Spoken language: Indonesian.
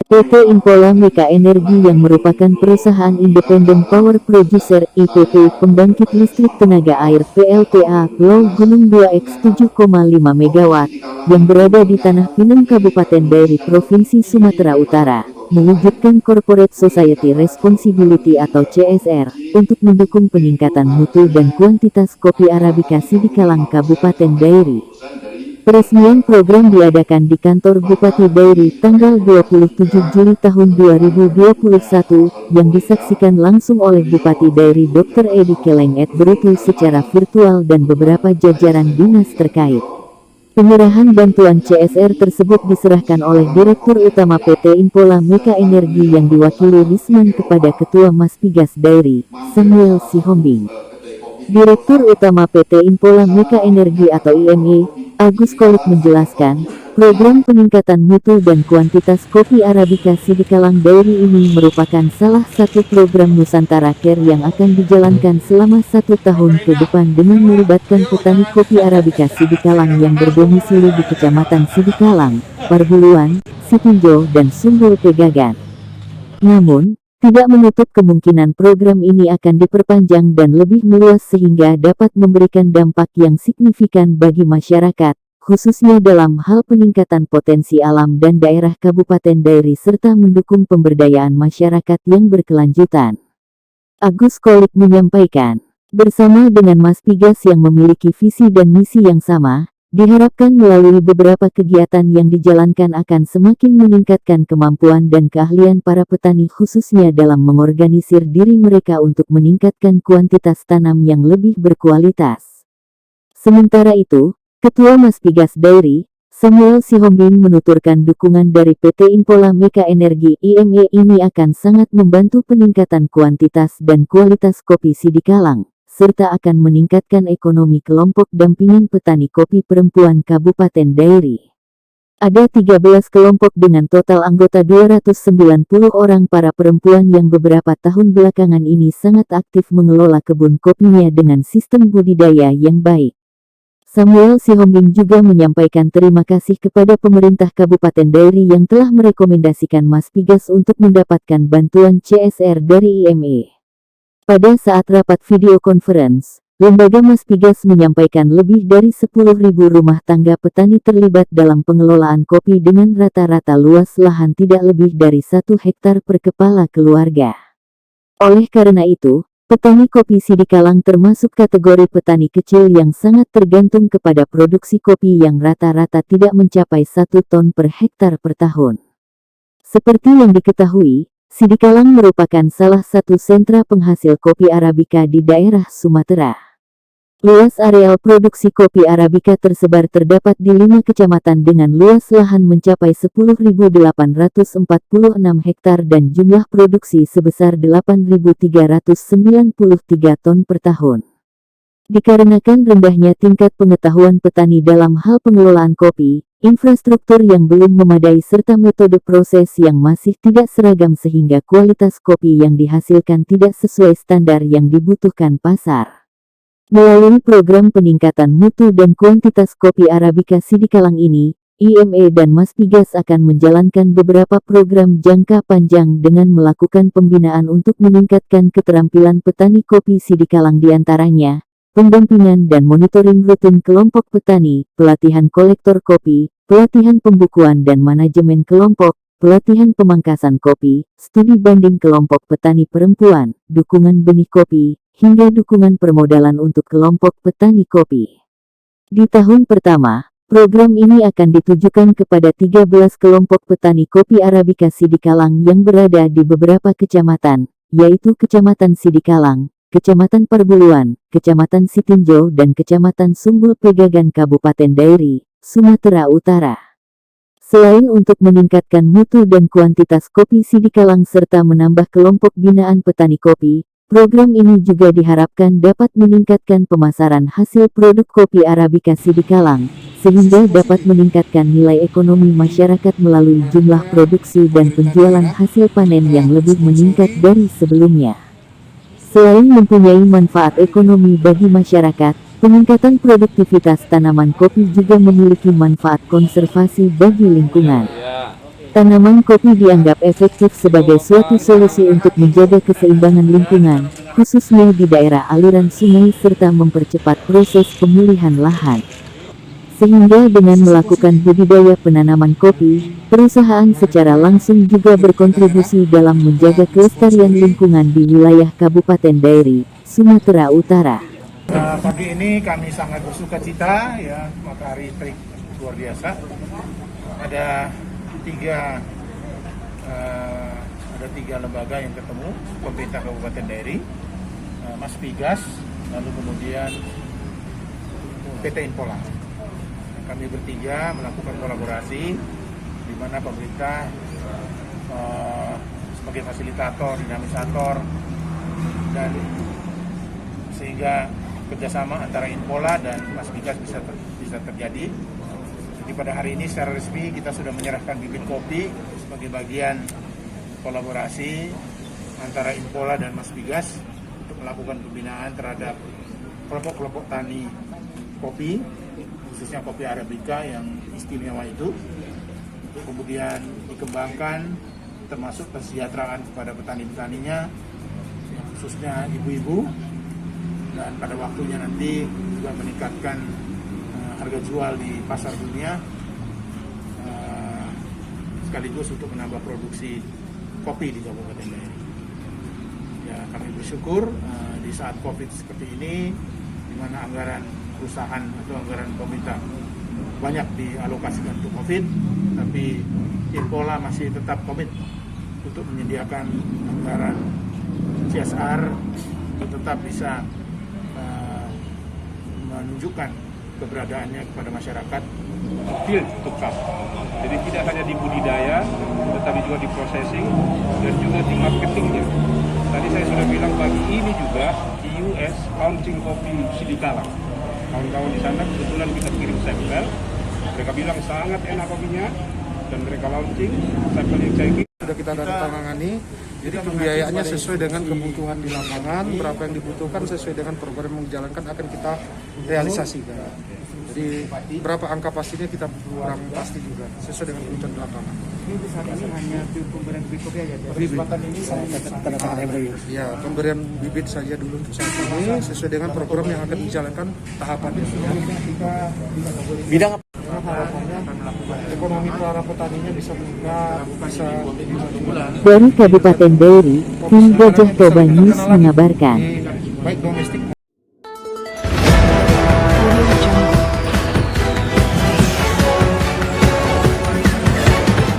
PT Impola Meka Energi yang merupakan perusahaan independen power producer (IPP) pembangkit listrik tenaga air PLTA Pulau Gunung 2X 7,5 MW yang berada di Tanah Pinang Kabupaten Dairi Provinsi Sumatera Utara, mewujudkan Corporate Society Responsibility atau CSR untuk mendukung peningkatan mutu dan kuantitas kopi Arabica Sidikalang Kabupaten Dairi. Peresmian program diadakan di kantor Bupati Dairi tanggal 27 Juli tahun 2021 yang disaksikan langsung oleh Bupati Dairi Dr. Edi Keleng et Berutu secara virtual dan beberapa jajaran dinas terkait. Penyerahan bantuan CSR tersebut diserahkan oleh Direktur Utama PT Impola Meka Energi yang diwakili Risman kepada Ketua Maspigas Dairi, Samuel Sihombing. Direktur Utama PT Impola Meka Energi atau IME, Agus Kolik menjelaskan, program peningkatan mutu dan kuantitas kopi Arabica Sidikalang Dairi ini merupakan salah satu program Nusantara Care yang akan dijalankan selama 1 tahun ke depan dengan melibatkan petani kopi Arabica Sidikalang yang berdomisili di Kecamatan Sidikalang, Parbuluan, Sitinjo, dan Sumbul Pegagan. Namun, tidak menutup kemungkinan program ini akan diperpanjang dan lebih meluas sehingga dapat memberikan dampak yang signifikan bagi masyarakat, khususnya dalam hal peningkatan potensi alam dan daerah Kabupaten Dairi serta mendukung pemberdayaan masyarakat yang berkelanjutan. Agus Kolik menyampaikan, bersama dengan Maspigas yang memiliki visi dan misi yang sama, diharapkan melalui beberapa kegiatan yang dijalankan akan semakin meningkatkan kemampuan dan keahlian para petani khususnya dalam mengorganisir diri mereka untuk meningkatkan kuantitas tanam yang lebih berkualitas. Sementara itu, Ketua Maspigas Dairi, Samuel Sihombing menuturkan dukungan dari PT Impola Meka Energi IME ini akan sangat membantu peningkatan kuantitas dan kualitas kopi Sidikalang, serta akan meningkatkan ekonomi kelompok dampingan petani kopi perempuan Kabupaten Dairi. Ada 13 kelompok dengan total anggota 290 orang para perempuan yang beberapa tahun belakangan ini sangat aktif mengelola kebun kopinya dengan sistem budidaya yang baik. Samuel Sihombing juga menyampaikan terima kasih kepada pemerintah Kabupaten Dairi yang telah merekomendasikan Maspigas untuk mendapatkan bantuan CSR dari IME. Pada saat rapat video conference, lembaga Maspigas menyampaikan lebih dari 10.000 rumah tangga petani terlibat dalam pengelolaan kopi dengan rata-rata luas lahan tidak lebih dari 1 hektar per kepala keluarga. Oleh karena itu, petani kopi Sidikalang termasuk kategori petani kecil yang sangat tergantung kepada produksi kopi yang rata-rata tidak mencapai 1 ton per hektar per tahun. Seperti yang diketahui, Sidikalang merupakan salah satu sentra penghasil kopi Arabica di daerah Sumatera. Luas areal produksi kopi Arabica tersebar terdapat di 5 kecamatan dengan luas lahan mencapai 10.846 hektar dan jumlah produksi sebesar 8.393 ton per tahun. Dikarenakan rendahnya tingkat pengetahuan petani dalam hal pengelolaan kopi, infrastruktur yang belum memadai serta metode proses yang masih tidak seragam sehingga kualitas kopi yang dihasilkan tidak sesuai standar yang dibutuhkan pasar. Melalui program peningkatan mutu dan kuantitas kopi Arabica Sidikalang ini, IME dan Maspigas akan menjalankan beberapa program jangka panjang dengan melakukan pembinaan untuk meningkatkan keterampilan petani kopi Sidikalang diantaranya, pendampingan dan monitoring rutin kelompok petani, pelatihan kolektor kopi, pelatihan pembukuan dan manajemen kelompok, pelatihan pemangkasan kopi, studi banding kelompok petani perempuan, dukungan benih kopi, hingga dukungan permodalan untuk kelompok petani kopi. Di tahun pertama, program ini akan ditujukan kepada 13 kelompok petani kopi Arabica Sidikalang yang berada di beberapa kecamatan, yaitu Kecamatan Sidikalang, Kecamatan Parbuluan, Kecamatan Sitinjo dan Kecamatan Sumbul Pegagan Kabupaten Dairi, Sumatera Utara. Selain untuk meningkatkan mutu dan kuantitas kopi Sidikalang serta menambah kelompok binaan petani kopi, program ini juga diharapkan dapat meningkatkan pemasaran hasil produk kopi Arabica Sidikalang, sehingga dapat meningkatkan nilai ekonomi masyarakat melalui jumlah produksi dan penjualan hasil panen yang lebih meningkat dari sebelumnya. Selain mempunyai manfaat ekonomi bagi masyarakat, peningkatan produktivitas tanaman kopi juga memiliki manfaat konservasi bagi lingkungan. Tanaman kopi dianggap efektif sebagai suatu solusi untuk menjaga keseimbangan lingkungan, khususnya di daerah aliran sungai serta mempercepat proses pemulihan lahan. Sehingga dengan melakukan budidaya penanaman kopi, perusahaan secara langsung juga berkontribusi dalam menjaga kelestarian lingkungan di wilayah Kabupaten Dairi, Sumatera Utara. Pagi ini kami sangat bersuka cita, ya, matahari terik luar biasa. Ada tiga lembaga yang ketemu, pemerintah Kabupaten Dairi, Mas Pigas, lalu kemudian PT Inpola. Kami bertiga melakukan kolaborasi, di mana pemerintah sebagai fasilitator, dinamisator, dan sehingga kerjasama antara Inpola dan Mas Pigas bisa terjadi. Jadi pada hari ini secara resmi kita sudah menyerahkan bibit kopi sebagai bagian kolaborasi antara Inpola dan Mas Pigas untuk melakukan pembinaan terhadap kelompok-kelompok tani kopi, khususnya kopi Arabica yang istimewa itu, untuk kemudian dikembangkan termasuk kesejahteraan kepada petani-petaninya, khususnya ibu-ibu, dan pada waktunya nanti juga meningkatkan harga jual di pasar dunia, sekaligus untuk menambah produksi kopi di Kabupaten Dairi. Ya, kami bersyukur di saat COVID seperti ini, di mana anggaran perusahaan atau anggaran pemerintah banyak dialokasikan untuk COVID, tapi Inpola masih tetap komit untuk menyediakan anggaran CSR untuk tetap bisa menunjukkan keberadaannya kepada masyarakat. Field to cup. Jadi tidak hanya di budidaya, tetapi juga di processing dan juga di marketingnya. Tadi saya sudah bilang pagi ini juga di US launching kopi Sidikala. Kawan-kawan di sana kebetulan kita kirim sampel. Mereka bilang sangat enak kopinya dan mereka launching sampel yang saya kirim. Sudah kita tangani, jadi pembiayaannya sesuai dengan kebutuhan di lapangan, berapa yang dibutuhkan sesuai dengan program yang dijalankan akan kita realisasikan. Jadi berapa angka pastinya kita kurang pasti juga, sesuai dengan kebutuhan di lapangan. Ini saat ini hanya pemberian bibit kopi aja. Kesempatan ini ya, pemberian bibit saja dulu untuk saat ini, sesuai dengan program yang akan dijalankan tahapannya. Bidang Ekonomi para petaninya bisa meningkat, bisa Dari Kabupaten Dairi, tim Gajah Toba News mengabarkan. baik domestik